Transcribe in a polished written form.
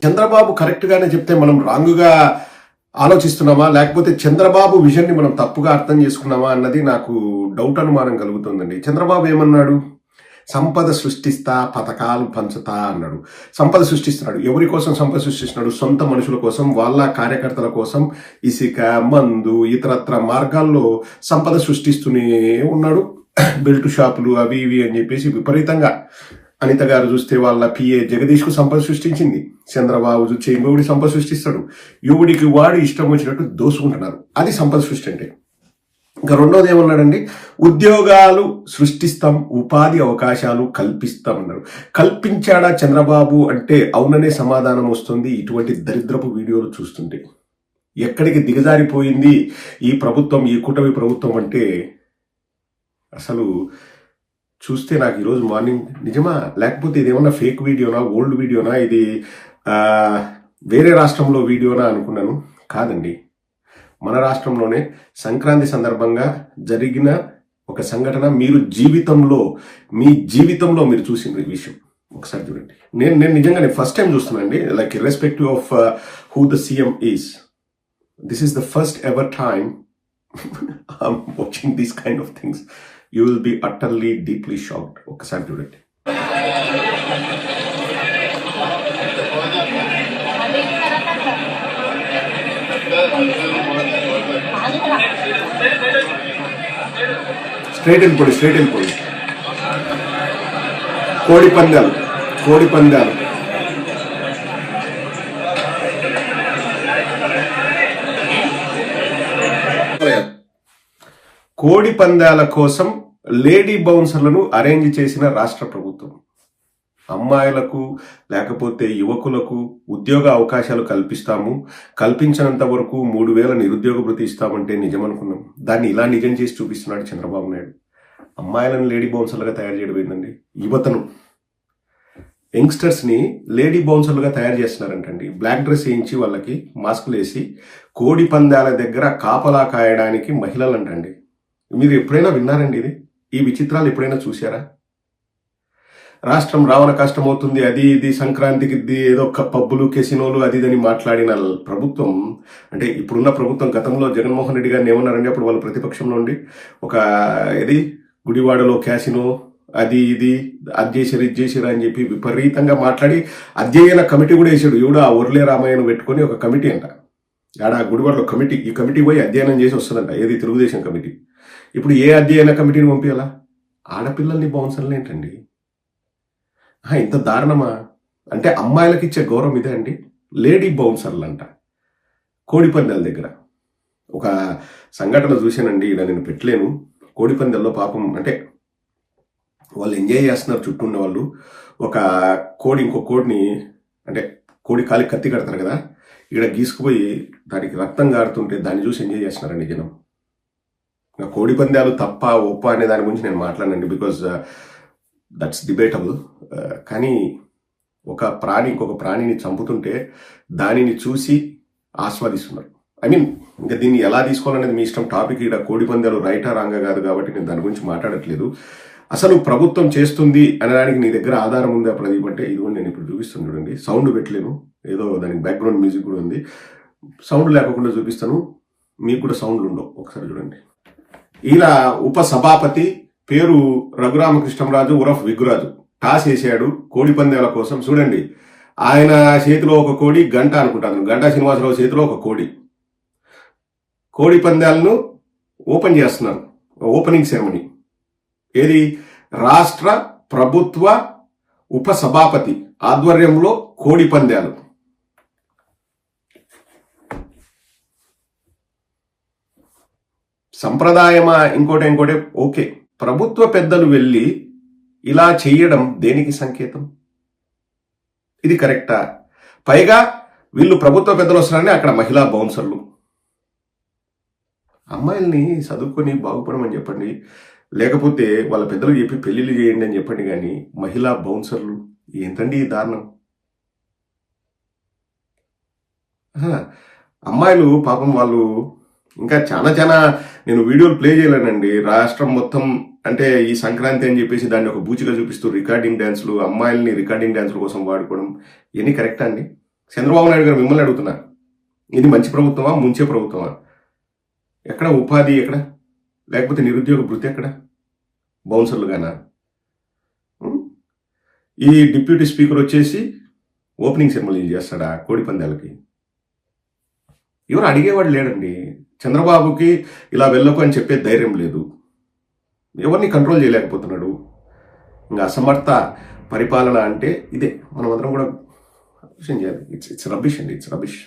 చంద్రబాబు కరెక్ట్గానే చెప్తే మనం రాంగుగా ఆలోచిస్తున్నామా, లేకపోతే చంద్రబాబు విజన్ని మనం తప్పుగా అర్థం చేసుకున్నామా అన్నది నాకు డౌట్, అనుమానం కలుగుతుందండి. చంద్రబాబు ఏమన్నాడు? సంపద సృష్టిస్తా, పథకాలు పంచుతా అన్నాడు. సంపద సృష్టిస్తున్నాడు. ఎవరి కోసం సంపద సృష్టిస్తున్నాడు? సొంత మనుషుల కోసం, వాళ్ళ కార్యకర్తల కోసం ఇసుక, మందు, ఇతరత్ర మార్గాల్లో సంపద సృష్టిస్తూనే ఉన్నాడు. బెల్ట్ షాపులు అవి ఇవి అని చెప్పేసి విపరీతంగా అనిత గారు చూస్తే వాళ్ళ పిఏ జగదీష్ కు సంపద సృష్టించింది. చంద్రబాబు చూస్తే ఇంకొకటి సంపద సృష్టిస్తాడు. యువుడికి వాడు ఇష్టం వచ్చినట్టు దోసుకుంటున్నారు. అది సంపద సృష్టి అంటే. ఇంకా రెండోది ఏమన్నాడండి? ఉద్యోగాలు సృష్టిస్తాం, ఉపాధి అవకాశాలు కల్పిస్తాం అన్నారు. కల్పించాడా చంద్రబాబు అంటే అవుననే సమాధానం వస్తుంది ఇటువంటి దరిద్రపు వీడియోలు చూస్తుంటే. ఎక్కడికి దిగజారిపోయింది ఈ ప్రభుత్వం, ఈ కూటమి ప్రభుత్వం అంటే అసలు చూస్తే నాకు ఈరోజు మార్నింగ్ నిజమా లేకపోతే ఇది ఏమన్నా ఫేక్ వీడియోనా, ఓల్డ్ వీడియోనా, ఇది వేరే రాష్ట్రంలో వీడియోనా అనుకున్నాను. కాదండి, మన రాష్ట్రంలోనే సంక్రాంతి సందర్భంగా జరిగిన ఒక సంఘటన. మీరు మీ జీవితంలో మీరు చూసిన విషయం ఒకసారి చూడండి. నేను నిజంగా ఫస్ట్ టైం చూస్తున్నానండి. Like irrespective of who the CM is, this is the first ever time I'm watching these kind of things. You will be utterly, deeply shocked. ఒకసారి చూడండి. స్ట్రైట్ వెళ్ళిపోయి కోడి పందాలు కోడి పందాల కోసం లేడీ బౌన్సర్లను అరేంజ్ చేసిన రాష్ట్ర ప్రభుత్వం. అమ్మాయిలకు లేకపోతే యువకులకు ఉద్యోగ అవకాశాలు కల్పిస్తాము, కల్పించినంత వరకు 3,000 నిరుద్యోగ భృతి ఇస్తామంటే నిజమనుకున్నాం. దాన్ని ఇలా నిజం చేసి చూపిస్తున్నాడు చంద్రబాబు నాయుడు. అమ్మాయిలను లేడీ బౌన్సర్లుగా తయారు చేయడం ఏంటండి? యువతను, యంగ్స్టర్స్ని లేడీ బౌన్సర్లుగా తయారు చేస్తున్నారంటండి. బ్లాక్ డ్రెస్ వేయించి వాళ్ళకి మాస్కులు వేసి కోడి పందాల దగ్గర కాపలా కాయడానికి మహిళలు అంటండి. మీరు ఎప్పుడైనా విన్నారండి ఇది? ఈ విచిత్రాలు ఎప్పుడైనా చూశారా? రాష్ట్రం రావణ కష్టం అవుతుంది, అది ఇది, సంక్రాంతికి ఏదో పబ్బులు, కెసినోలు, అది ఇదని మాట్లాడిన ప్రభుత్వం, అంటే ఇప్పుడున్న ప్రభుత్వం, గతంలో జగన్మోహన్ రెడ్డి గారిని ఏమన్నారండి? అప్పుడు వాళ్ళు ప్రతిపక్షంలో ఉండి ఒక గుడివాడలో క్యాసినో, అది ఇది, అది చేసిరా అని చెప్పి విపరీతంగా మాట్లాడి అధ్యయన కమిటీ కూడా వేసాడు. ఎవడు ఆ ఒర్లే రామయ్యను పెట్టుకొని ఒక కమిటీ అంట, ఆడ గుడివాడలో కమిటీ, ఈ కమిటీ పోయి అధ్యయనం చేసి వస్తుందంట. ఏది? తెలుగుదేశం కమిటీ. ఇప్పుడు ఏ అధ్యయన కమిటీని పంపించాలా? ఆడపిల్లల్ని బౌన్సర్లు ఏంటండి? ఇంత దారుణమా? అంటే అమ్మాయిలకు ఇచ్చే గౌరవం ఇదే అండి. లేడీ బౌన్సర్లు అంట కోడిపందాల దగ్గర. ఒక సంఘటన చూశానండి, ఇలా నేను పెట్టలేను. కోడిపందాల్లో పాపం అంటే వాళ్ళు ఎంజాయ్ చేస్తున్నారు చుట్టూ ఉన్న వాళ్ళు. ఒక కోడి ఇంకో కోడిని, అంటే కోడి కాలికి కత్తి కడతారు కదా, ఇక్కడ గీసుకుపోయి దానికి రక్తం గారుతుంటే దాన్ని చూసి ఎంజాయ్ చేస్తున్నారండి జనం. కోడి పందాలు తప్ప ఒప్ప అనే దాని గురించి నేను మాట్లాడనండి, బికాజ్ దట్స్ డిబేటబుల్. కానీ ఒక ప్రాణి ఇంకొక ప్రాణిని చంపుతుంటే దానిని చూసి ఆస్వాదిస్తున్నారు. ఐ మీన్ ఇంకా దీన్ని ఎలా తీసుకోవాలనేది మీ ఇష్టం. టాపిక్ ఇక్కడ కోడి పందాలు రైటా రాంగా కాదు కాబట్టి నేను దాని గురించి మాట్లాడట్లేదు. అసలు ప్రభుత్వం చేస్తుంది అనడానికి నీ దగ్గర ఆధారం ఉంది అప్పుడు అది అంటే ఇది నేను ఇప్పుడు చూపిస్తాను చూడండి. సౌండ్ పెట్టలేను, ఏదో దానికి బ్యాక్గ్రౌండ్ మ్యూజిక్ కూడా ఉంది. సౌండ్ లేకుండా చూపిస్తాను, మీకు కూడా సౌండ్లు ఉండవు. ఒకసారి చూడండి. ఇలా ఉప సభాపతి పేరు రఘురామకృష్ణరాజు ఉరఫ్ విగ్గురాజు టాస్ వేసాడు కోడి పందాల కోసం. చూడండి, ఆయన చేతిలో ఒక కోడి, గంట అనుకుంటాను, గంటా శ్రీనివాసరావు చేతిలో ఒక కోడి. కోడి పందాలను ఓపెన్ చేస్తున్నారు, ఓపెనింగ్ సెరమనీ. ఏది? రాష్ట్ర ప్రభుత్వ ఉప సభాపతి ఆధ్వర్యంలో కోడి పందాలు. సంప్రదాయమా ఇంకోటి ఓకే, ప్రభుత్వ పెద్దలు వెళ్ళి ఇలా చెయ్యడం దేనికి సంకేతం? ఇది కరెక్టా? పైగా వీళ్ళు ప్రభుత్వ పెద్దలు వస్తున్నారని అక్కడ మహిళా బౌన్సర్లు. అమ్మాయిల్ని చదువుకొని బాగుపడమని చెప్పండి, లేకపోతే వాళ్ళ పెద్దలు చెప్పి పెళ్లిళ్ళు చేయండి అని చెప్పండి. కానీ మహిళా బౌన్సర్లు ఏంటండి ఈ దారుణం? అమ్మాయిలు పాపం వాళ్ళు ఇంకా చాలా నేను వీడియోలు ప్లే చేయలేనండి. రాష్ట్రం మొత్తం అంటే ఈ సంక్రాంతి అని చెప్పేసి దాన్ని ఒక బూచిగా చూపిస్తూ రికార్డింగ్ డ్యాన్సులు, అమ్మాయిల్ని రికార్డింగ్ డ్యాన్సుల కోసం వాడుకోవడం, ఇవన్నీ కరెక్టా అండి? చంద్రబాబు నాయుడు గారు మిమ్మల్ని అడుగుతున్నా, ఇది మంచి ప్రభుత్వమా, ముంచే ప్రభుత్వమా? ఎక్కడ ఉపాధి, ఎక్కడ? లేకపోతే నిరుద్యోగ భృతి ఎక్కడ? బౌన్సర్లుగానా? ఈ డిప్యూటీ స్పీకర్ వచ్చేసి ఓపెనింగ్ సెరమనీలు చేస్తాడా కోడి పందాలకి? ఎవరు అడిగేవాడు లేడండి. చంద్రబాబుకి ఇలా వెళ్ళకు అని చెప్పే ధైర్యం లేదు, ఎవరిని కంట్రోల్ చేయలేకపోతున్నాడు. ఇంకా అసమర్థ పరిపాలన అంటే ఇదే. మనం అందరం కూడా చేయాలి. ఇట్స్ రబిష్ అండి, ఇట్స్ రబిష్.